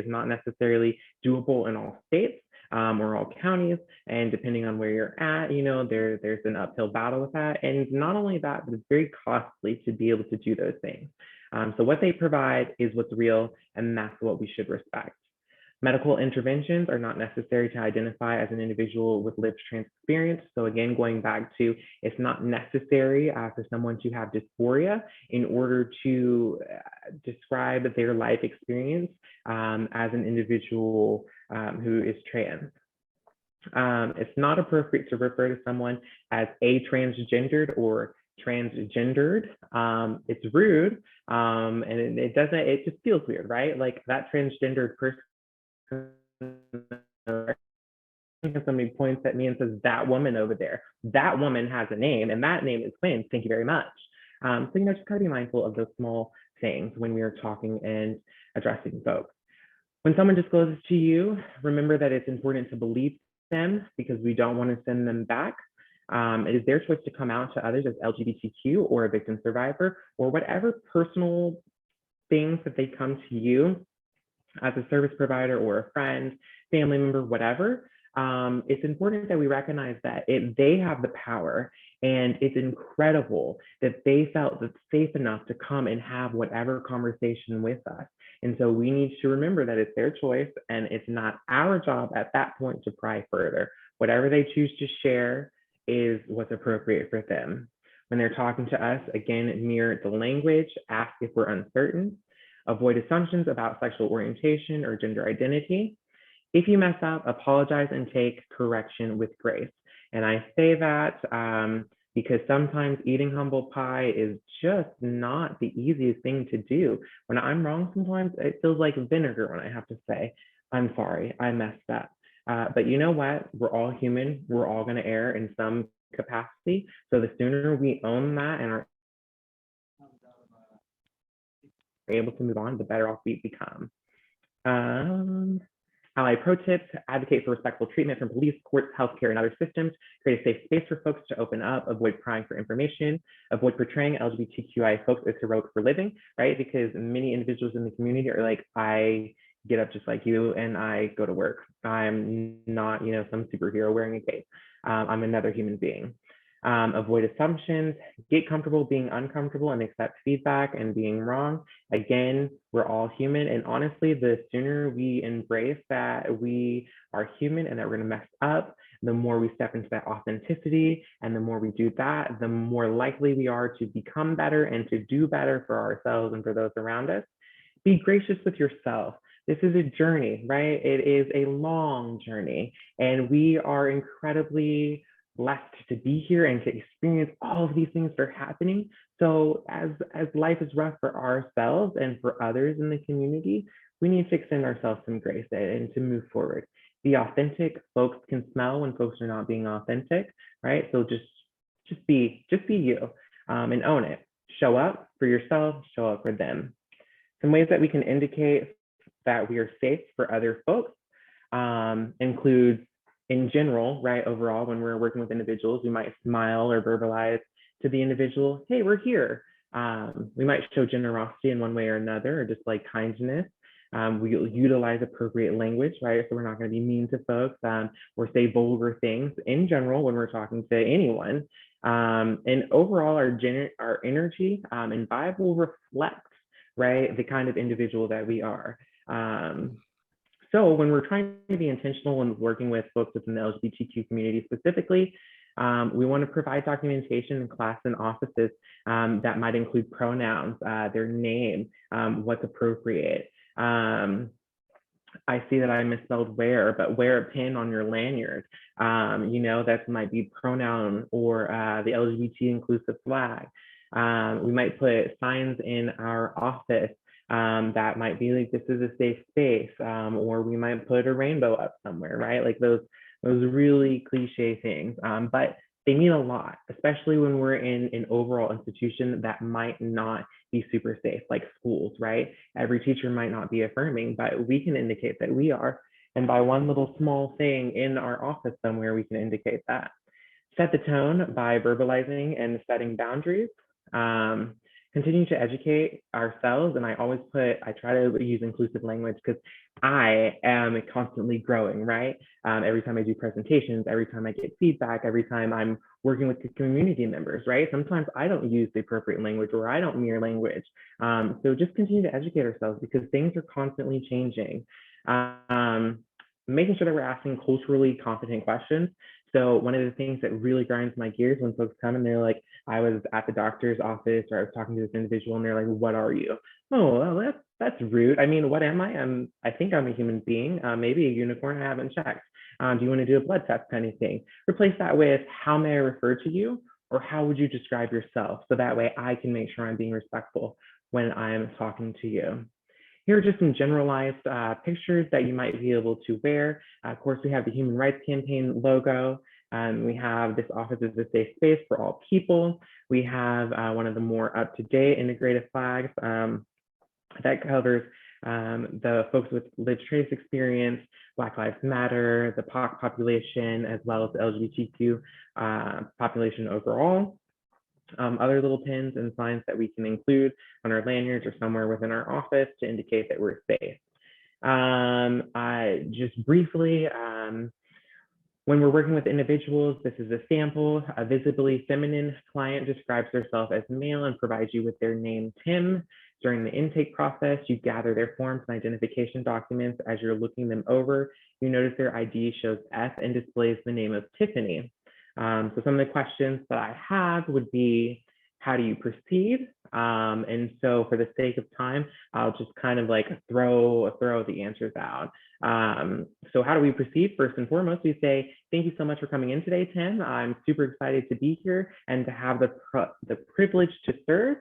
not necessarily doable in all states. or all counties. And depending on where you're at, there's an uphill battle with that. And not only that, but it's very costly to be able to do those things. So what they provide is what's real, and that's what we should respect. Medical interventions are not necessary to identify as an individual with lived trans experience. So again, going back to, it's not necessary for someone to have dysphoria in order to describe their life experience as an individual who is trans. It's not appropriate to refer to someone as a transgendered or transgendered. It's rude, and it just feels weird, right? Like that transgendered person, somebody points at me and says, that woman over there, that woman has a name, and that name is Quinn. Thank you very much. So, just gotta be mindful of those small things when we are talking and addressing folks. When someone discloses to you, remember that it's important to believe them because we don't want to send them back. It is their choice to come out to others as LGBTQ or a victim survivor, or whatever personal things that they come to you as a service provider or a friend, family member, whatever. It's important that we recognize that they have the power, and it's incredible that they felt safe enough to come and have whatever conversation with us. And so we need to remember that it's their choice, and it's not our job at that point to pry further. Whatever they choose to share is what's appropriate for them. When they're talking to us, again, mirror the language, ask if we're uncertain, avoid assumptions about sexual orientation or gender identity. If you mess up, apologize and take correction with grace. And I say that because sometimes eating humble pie is just not the easiest thing to do. When I'm wrong, sometimes it feels like vinegar when I have to say, I'm sorry, I messed up. But you know what? We're all human. We're all going to err in some capacity. So the sooner we own that and are able to move on, the better off we become. Ally Pro tips: advocate for respectful treatment from police, courts, healthcare, and other systems. Create a safe space for folks to open up. Avoid prying for information. Avoid portraying LGBTQIA folks as heroic for living, right? Because many individuals in the community are like, I get up just like you and I go to work. I'm not, some superhero wearing a cape. I'm another human being. Avoid assumptions, get comfortable being uncomfortable and accept feedback and being wrong. Again, we're all human. And honestly, the sooner we embrace that we are human and that we're gonna mess up, the more we step into that authenticity. And the more we do that, the more likely we are to become better and to do better for ourselves and for those around us. Be gracious with yourself. This is a journey, right? It is a long journey. And we are incredibly blessed to be here and to experience all of these things that are happening. So as life is rough for ourselves and for others in the community, we need to extend ourselves some grace and to move forward. Be authentic. Folks can smell when folks are not being authentic, right? So just be you and own it. Show up for yourself, show up for them. Some ways that we can indicate that we are safe for other folks includes, in general, right, overall, when we're working with individuals, we might smile or verbalize to the individual, hey, we're here. We might show generosity in one way or another, or just like kindness. We utilize appropriate language, right? So we're not going to be mean to folks or say vulgar things in general when we're talking to anyone. And overall, our energy and vibe will reflect, right, the kind of individual that we are. So when we're trying to be intentional when working with folks within the LGBTQ community specifically, we want to provide documentation in class and offices that might include pronouns, their name, what's appropriate. I see that I misspelled wear, but wear a pin on your lanyard. That might be pronoun or the LGBT inclusive flag. We might put signs in our office that might be like, this is a safe space, or we might put a rainbow up somewhere, right? Like those really cliche things, but they mean a lot, especially when we're in an overall institution that might not be super safe, like schools, right? Every teacher might not be affirming, but we can indicate that we are. And by one little small thing in our office somewhere, we can indicate that. Set the tone by verbalizing and setting boundaries. Because continue to educate ourselves. And I try to use inclusive language because I am constantly growing, right? Every time I do presentations, every time I get feedback, every time I'm working with the community members, right? Sometimes I don't use the appropriate language or I don't mirror language. So just continue to educate ourselves because things are constantly changing. Making sure that we're asking culturally competent questions. So one of the things that really grinds my gears when folks come and they're like, I was at the doctor's office or I was talking to this individual and they're like, what are you? Oh, well, that's rude. I mean, what am I? I think I'm a human being, maybe a unicorn, I haven't checked. Do you want to do a blood test kind of thing? Replace that with how may I refer to you or how would you describe yourself? So that way I can make sure I'm being respectful when I'm talking to you. Here are just some generalized pictures that you might be able to wear. Of course, we have the Human Rights Campaign logo. We have this office is a safe space for all people. We have one of the more up-to-date integrated flags that covers the folks with lived trace experience, Black Lives Matter, the POC population, as well as the LGBTQ population overall. Other little pins and signs that we can include on our lanyards or somewhere within our office to indicate that we're safe. Just briefly, when we're working with individuals, this is a sample. A visibly feminine client describes herself as male and provides you with their name, Tim. During the intake process, you gather their forms and identification documents. As you're looking them over, you notice their ID shows F and displays the name of Tiffany. So some of the questions that I have would be, how do you proceed? And so for the sake of time, I'll just kind of like throw the answers out. So how do we proceed? First and foremost, we say, thank you so much for coming in today, Tim. I'm super excited to be here and to have the privilege to serve.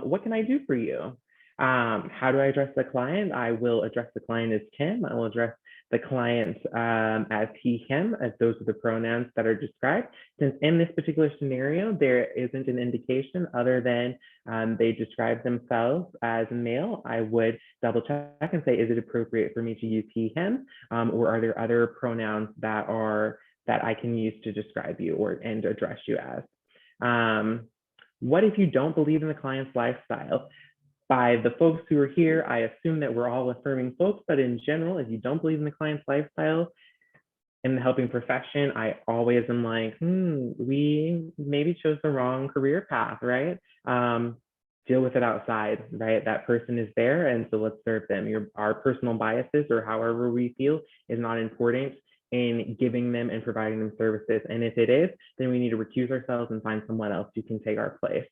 What can I do for you? How do I address the client? I will address the client as Tim. I will address the client as he, him, as those are the pronouns that are described. Since in this particular scenario, there isn't an indication other than they describe themselves as a male, I would double check and say, is it appropriate for me to use he, him? Or are there other pronouns that I can use to describe you and address you as? What if you don't believe in the client's lifestyle? By the folks who are here, I assume that we're all affirming folks, but in general, if you don't believe in the client's lifestyle in the helping profession, I always am like, we maybe chose the wrong career path, right? Deal with it outside, right? That person is there, and so let's serve them. Our personal biases or however we feel is not important in giving them and providing them services. And if it is, then we need to recuse ourselves and find someone else who can take our place.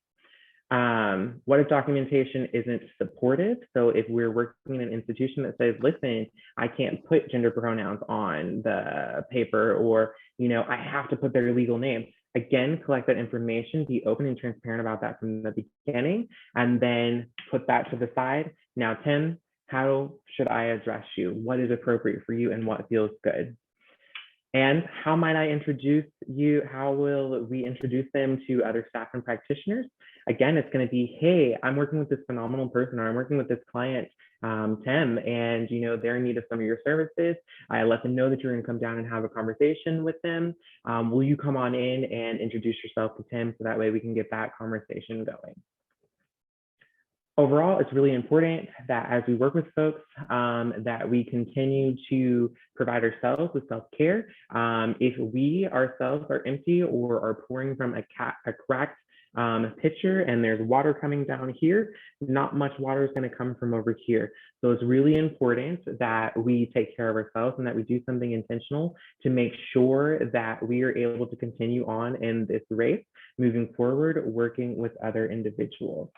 What if documentation isn't supportive? So if we're working in an institution that says, listen, I can't put gender pronouns on the paper, or, I have to put their legal name. Again, collect that information, be open and transparent about that from the beginning, and then put that to the side. Now, Tim, how should I address you? What is appropriate for you and what feels good? And how might I introduce you? How will we introduce them to other staff and practitioners? Again, it's going to be, hey, I'm working with this phenomenal person, or I'm working with this client, Tim, and they're in need of some of your services. I let them know that you're going to come down and have a conversation with them. Will you come on in and introduce yourself to Tim so that way we can get that conversation going? Overall, it's really important that as we work with folks, that we continue to provide ourselves with self-care. If we ourselves are empty or are pouring from a cracked pitcher and there's water coming down here, not much water is going to come from over here. So it's really important that we take care of ourselves and that we do something intentional to make sure that we are able to continue on in this race, moving forward, working with other individuals.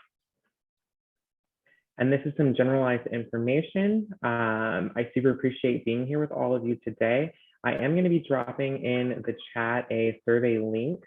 And this is some generalized information. I super appreciate being here with all of you today. I am going to be dropping in the chat a survey link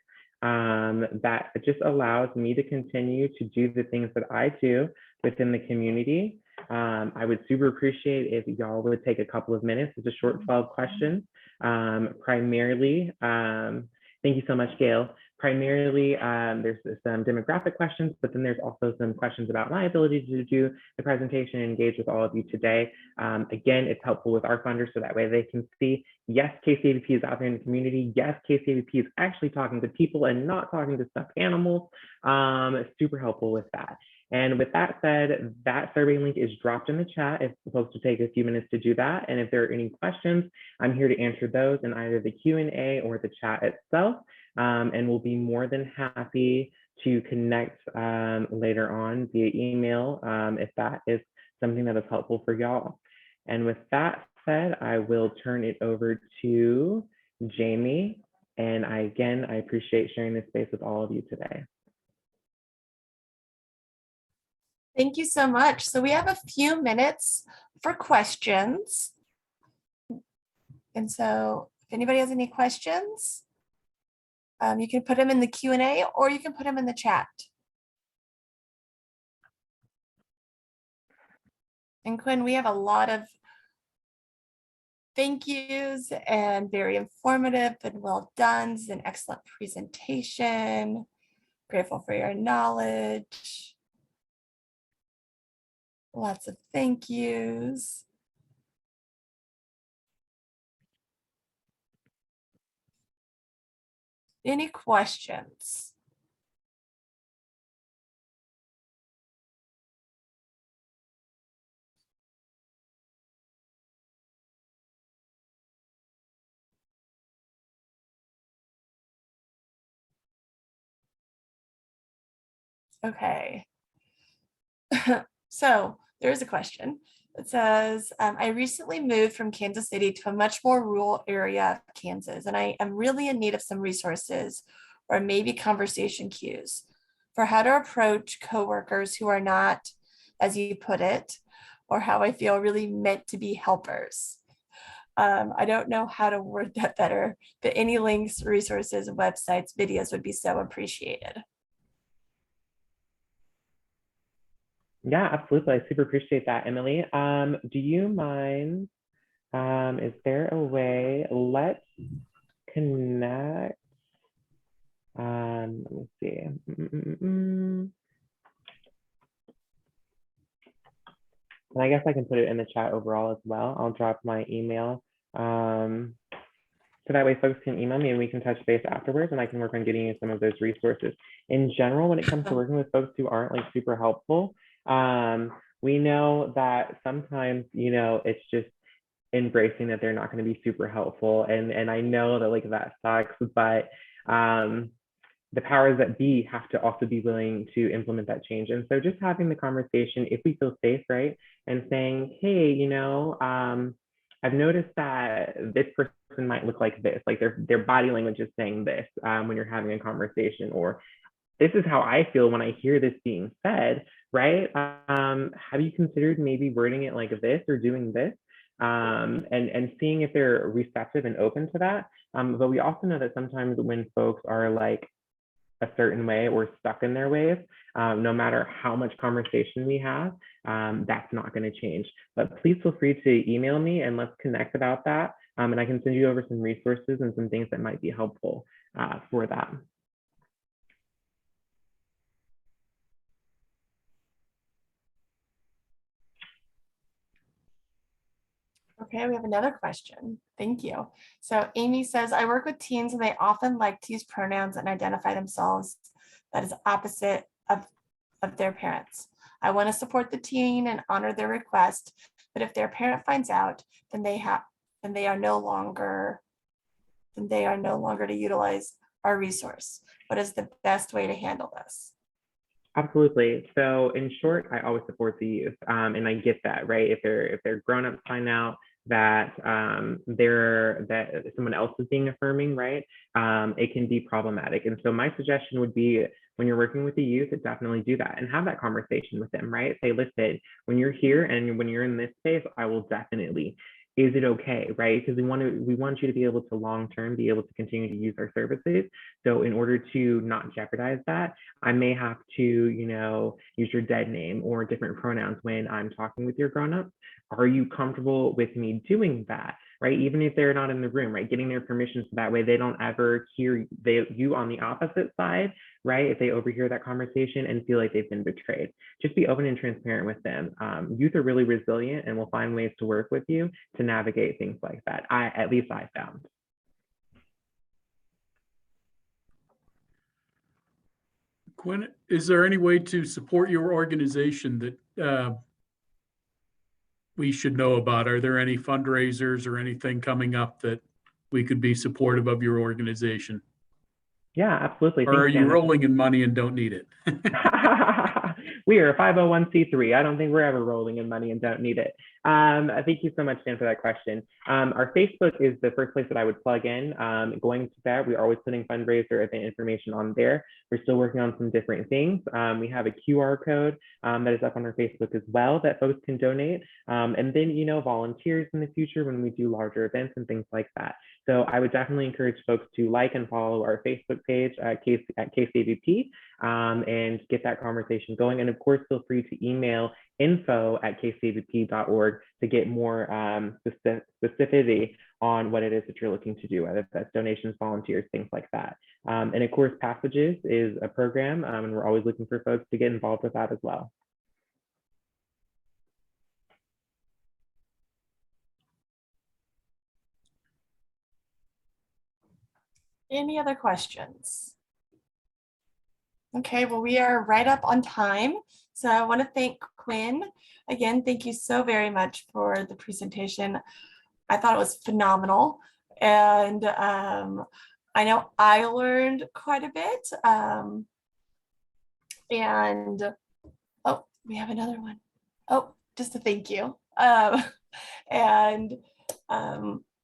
that just allows me to continue to do the things that I do within the community. I would super appreciate if y'all would take a couple of minutes. It's a short 12 questions. Primarily, thank you so much, Gail. Primarily, there's some demographic questions, but then there's also some questions about my ability to do the presentation and engage with all of you today. Again, it's helpful with our funders so that way they can see, yes, KCAVP is out there in the community. Yes, KCAVP is actually talking to people and not talking to stuffed animals. It's super helpful with that. And with that said, that survey link is dropped in the chat if folks to take a few minutes to do that. And if there are any questions, I'm here to answer those in either the Q&A or the chat itself. And we'll be more than happy to connect later on via email if that is something that is helpful for y'all. And with that said, I will turn it over to Jamie. And again, I appreciate sharing this space with all of you today. Thank you so much. So we have a few minutes for questions. And so if anybody has any questions, you can put them in the Q&A or you can put them in the chat. And Quinn, we have a lot of thank yous and very informative and well done. An excellent presentation. Grateful for your knowledge. Lots of thank yous. Any questions? Okay. So there's a question that says, I recently moved from Kansas City to a much more rural area of Kansas, and I am really in need of some resources or maybe conversation cues for how to approach coworkers who are not, as you put it, or how I feel really meant to be helpers. I don't know how to word that better, but any links, resources, websites, videos would be so appreciated. Yeah, absolutely. I super appreciate that, Emily. Do you mind, is there a way, let's connect, let me see. And I guess I can put it in the chat overall as well. I'll drop my email. So that way folks can email me and we can touch base afterwards and I can work on getting you some of those resources. In general, when it comes to working with folks who aren't like super helpful, we know that sometimes, you know, it's just embracing that they're not going to be super helpful. And I know that like that sucks, but the powers that be have to also be willing to implement that change. And so just having the conversation, if we feel safe, right? And saying, hey, you know, I've noticed that this person might look like this, like their body language is saying this when you're having a conversation, or this is how I feel when I hear this being said, right? Have you considered maybe wording it like this or doing this? And seeing if they're receptive and open to that. But we also know that sometimes when folks are like a certain way or stuck in their ways, no matter how much conversation we have, that's not going to change. But please feel free to email me and let's connect about that. And I can send you over some resources and some things that might be helpful for that. Okay, we have another question. Thank you. So Amy says, I work with teens and they often like to use pronouns and identify themselves that is opposite of their parents. I want to support the teen and honor their request, but if their parent finds out, then they are no longer to utilize our resource. What is the best way to handle this? Absolutely. So in short, I always support the youth, and I get that, right? If they're grown-ups find out that that someone else is being affirming, right? It can be problematic. And so my suggestion would be, when you're working with the youth, definitely do that and have that conversation with them, right? Say, listen, when you're here and when you're in this space, I will definitely. Is it okay, right? Because we want you to be able to long-term be able to continue to use our services. So in order to not jeopardize that, I may have to, you know, use your dead name or different pronouns when I'm talking with your grown-ups. Are you comfortable with me doing that, right? Even if they're not in the room, right? Getting their permission so that way they don't ever hear you on the opposite side, right? If they overhear that conversation and feel like they've been betrayed. Just be open and transparent with them. Youth are really resilient and will find ways to work with you to navigate things like that. At least I found. Quinn, is there any way to support your organization that we should know about? Are there any fundraisers or anything coming up that we could be supportive of your organization? Yeah, absolutely. Or are Thanks, you Dan. rolling in money and don't need it? We are a 501c3. I don't think we're ever rolling in money and don't need it. Thank you so much, Dan, for that question. Our Facebook is the first place that I would plug in. Going to that, we're always putting fundraiser event information on there. We're still working on some different things. We have a QR code that is up on our Facebook as well that folks can donate. And then, you know, volunteers in the future when we do larger events and things like that. So I would definitely encourage folks to like and follow our Facebook page at KCAVP and get that conversation going. And of course, feel free to email info@kcavp.org to get more specificity on what it is that you're looking to do, whether that's donations, volunteers, things like that. And of course, Passages is a program, and we're always looking for folks to get involved with that as well. Any other questions? Okay, well, we are right up on time. So I want to thank Quinn. Again, thank you so very much for the presentation. I thought it was phenomenal. And I know I learned quite a bit. And oh, we have another one. Oh, just a thank you. And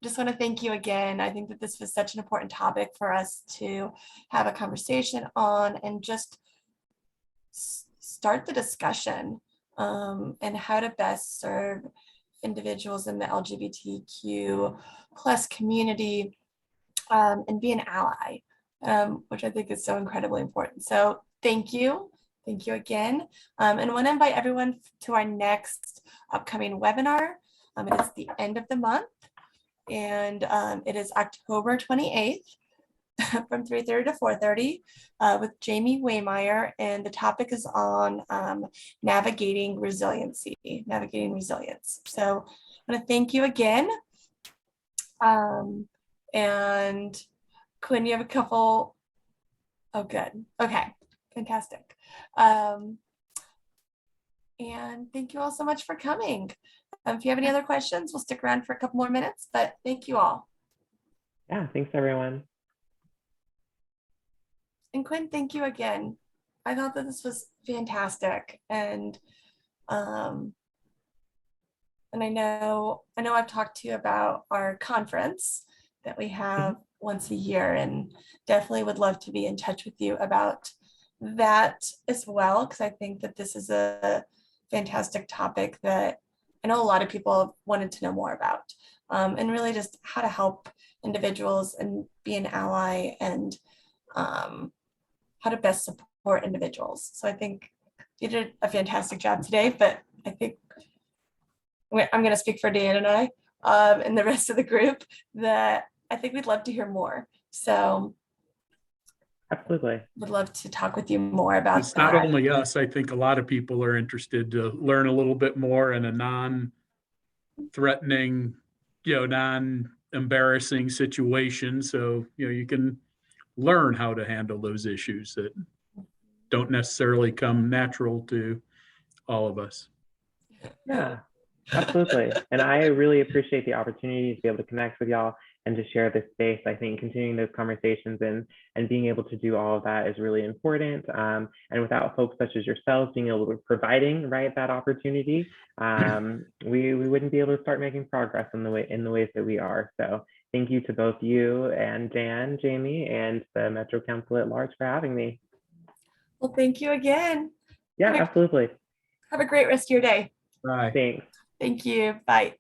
just want to thank you again. I think that this was such an important topic for us to have a conversation on and just start the discussion and how to best serve individuals in the LGBTQ plus community and be an ally, which I think is so incredibly important. So thank you. Thank you again. And I want to invite everyone to our next upcoming webinar. It is the end of the month. And it is October 28th from 3:30 to 4:30 with Jamie Waymeyer. And the topic is on navigating resilience. So I want to thank you again. And Quinn, you have a couple. Oh, good. Okay, fantastic. And thank you all so much for coming. If you have any other questions, we'll stick around for a couple more minutes, but thank you all. Yeah, thanks everyone. And Quinn, thank you again. I thought that this was fantastic. And I know I've talked to you about our conference that we have once a year, and definitely would love to be in touch with you about that as well, because I think that this is a fantastic topic that I know a lot of people have wanted to know more about, and really just how to help individuals and be an ally and how to best support individuals. So I think you did a fantastic job today, but I think I'm going to speak for Dan and I and the rest of the group that I think we'd love to hear more. So absolutely. Would love to talk with you more about it's that. not only us. I think a lot of people are interested to learn a little bit more in a non-threatening, non-embarrassing situation. So, you can learn how to handle those issues that don't necessarily come natural to all of us. Yeah, absolutely. And I really appreciate the opportunity to be able to connect with y'all and to share this space. I think continuing those conversations and being able to do all of that is really important. And without folks such as yourselves being able to providing that opportunity, we wouldn't be able to start making progress in the ways that we are. So thank you to both you and Dan, Jamie, and the Metro Council at large for having me. Well, thank you again. Yeah, absolutely. Have a great rest of your day. Bye. Thanks. Thank you. Bye.